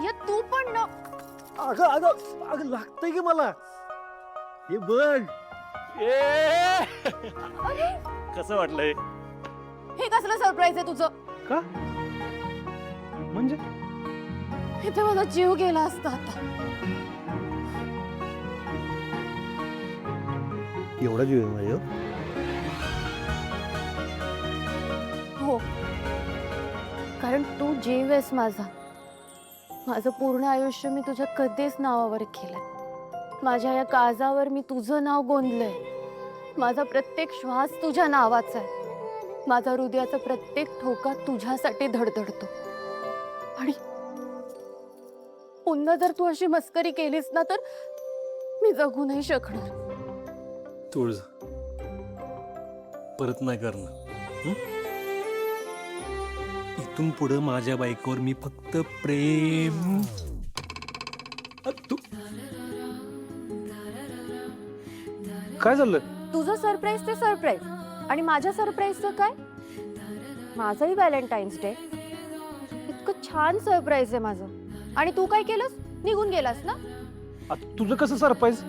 भैया तू पण ना. अगं अगं अगं लागतंय की मला. हे बघ. अरे कसं वाटलंय? हे कसलं सरप्राईज आहे तुझं? का म्हणजे इथे माझा जीव गेला असता आता. एवढा जीव आहे माझ्या. हो, कारण तू जीव आहेस माझा. माझं पूर्ण आयुष्य मी तुझ्या कधीच नावावर केलंय. माझ्या या काळजावर मी तुझं नाव गोंदलंय. माझा प्रत्येक श्वास तुझ्या नावाचा आहे. माझा हृदयाचा प्रत्येक ठोका तुझ्यासाठी धडधडतो. आणि पुन्हा जर तू अशी मस्करी केलीस ना तर मी जगू नाही शकणार. तुळज परत नाही करणार. इथून पुढे माझ्या बायकोवर मी फक्त प्रेम. तू काय झालं? तुझं सरप्राईज ते सरप्राईज आणि माझ्या सरप्राईजचं काय? माझंही व्हॅलेंटाईन्स डे. इतकं छान सरप्राईज आहे माझं आणि तू काय केलंस? निघून गेलास ना. तुझं कसं सरप्राईज?